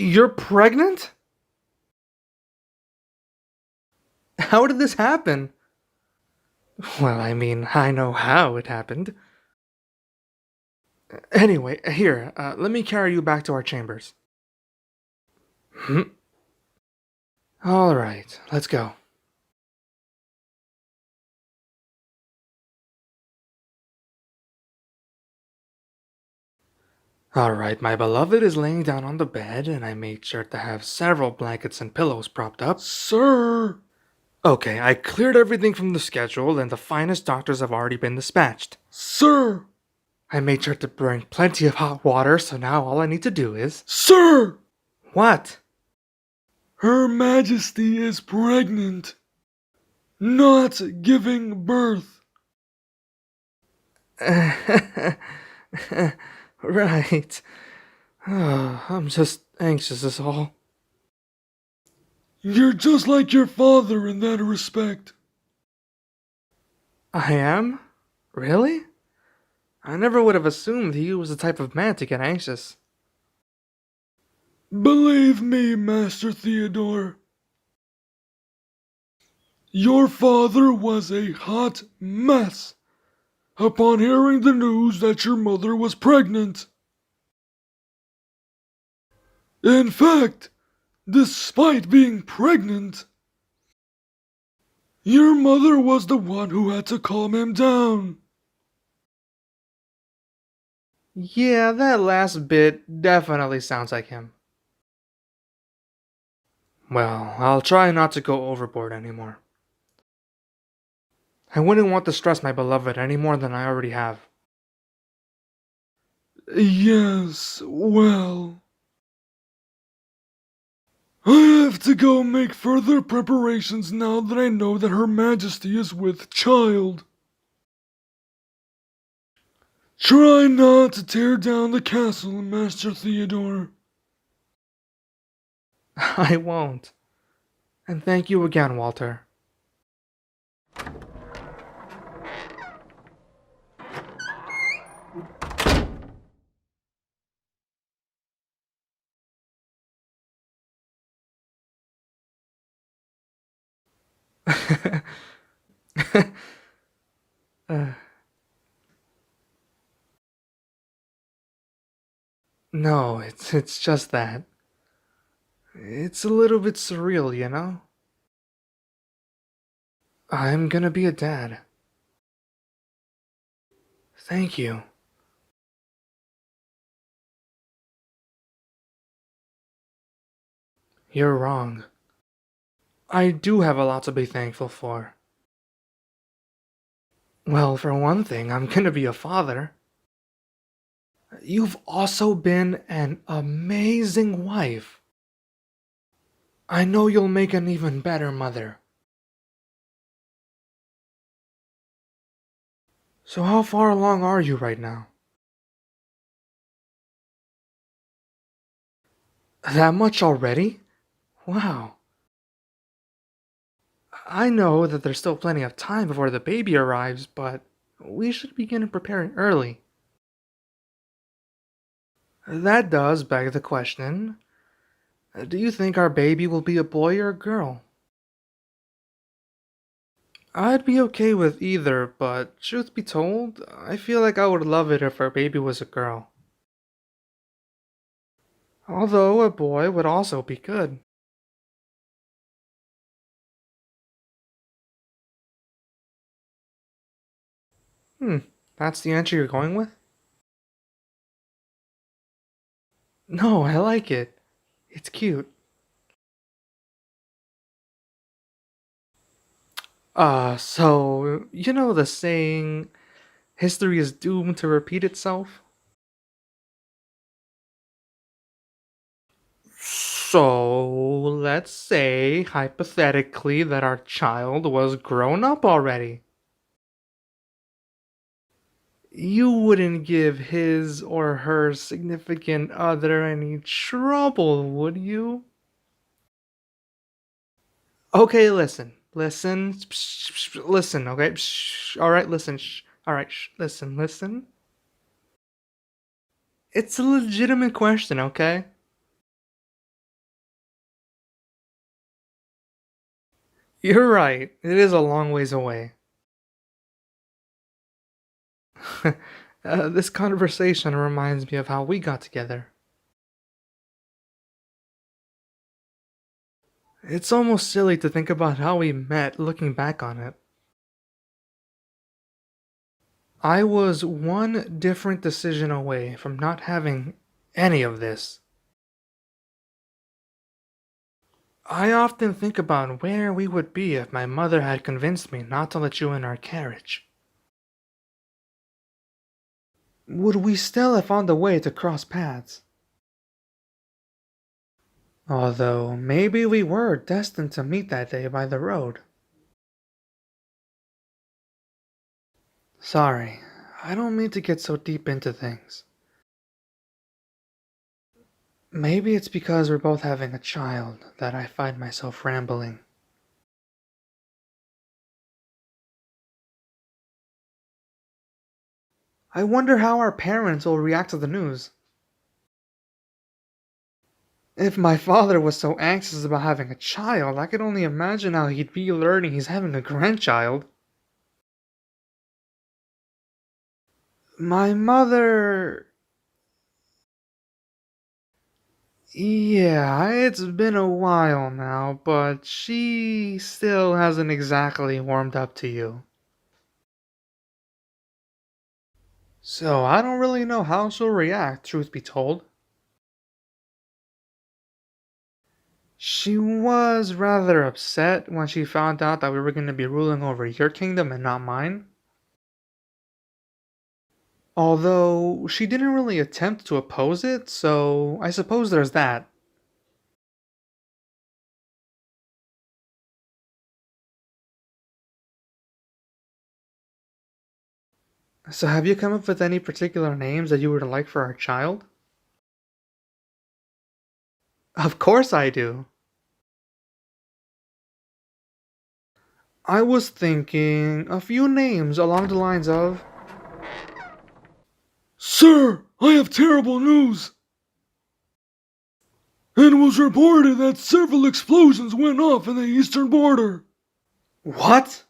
You're pregnant? How did this happen? Well, I mean, I know how it happened. Anyway, here, let me carry you back to our chambers. Hmm? Alright, let's go. Alright, my beloved is laying down on the bed, and I made sure to have several blankets and pillows propped up. Sir! Okay, I cleared everything from the schedule, and the finest doctors have already been dispatched. Sir! I made sure to bring plenty of hot water, so now all I need to do is. Sir! What? Her Majesty is pregnant. Not giving birth. Right. I'm just anxious, is all. You're just like your father in that respect. I am? Really? I never would have assumed he was the type of man to get anxious. Believe me, Master Theodore. Your father was a hot mess upon hearing the news that your mother was pregnant. In fact, despite being pregnant, your mother was the one who had to calm him down. Yeah, that last bit definitely sounds like him. Well, I'll try not to go overboard anymore. I wouldn't want to stress my beloved any more than I already have. Yes, well, I have to go make further preparations now that I know that Her Majesty is with child. Try not to tear down the castle, Master Theodore. I won't. And thank you again, Walter. uh, no, it's just that. It's a little bit surreal, you know? I'm gonna be a dad. Thank you. You're wrong. I do have a lot to be thankful for. Well, for one thing, I'm gonna be a father. You've also been an amazing wife. I know you'll make an even better mother. So how far along are you right now? That much already? Wow. I know that there's still plenty of time before the baby arrives, but we should begin preparing early. That does beg the question, do you think our baby will be a boy or a girl? I'd be okay with either, but truth be told, I feel like I would love it if our baby was a girl. Although a boy would also be good. Hmm, that's the answer you're going with? No, I like it. It's cute. So, you know the saying, history is doomed to repeat itself? So, let's say, hypothetically, that our child was grown up already. You wouldn't give his or her significant other any trouble, would you? Okay, listen. Listen. Listen, okay? Alright, listen. Alright, listen. It's a legitimate question, okay? You're right, it is a long ways away. This conversation reminds me of how we got together. It's almost silly to think about how we met looking back on it. I was one different decision away from not having any of this. I often think about where we would be if my mother had convinced me not to let you in our carriage. Would we still have found a way to cross paths? Although, maybe we were destined to meet that day by the road. Sorry, I don't mean to get so deep into things. Maybe it's because we're both having a child that I find myself rambling. I wonder how our parents will react to the news. If my father was so anxious about having a child, I could only imagine how he'd be learning he's having a grandchild. My mother. Yeah, it's been a while now, but she still hasn't exactly warmed up to you. So I don't really know how she'll react, truth be told. She was rather upset when she found out that we were going to be ruling over your kingdom and not mine. Although she didn't really attempt to oppose it, so I suppose there's that. So have you come up with any particular names that you would like for our child? Of course I do. I was thinking a few names along the lines of. Sir, I have terrible news. It was reported that several explosions went off in the eastern border. What?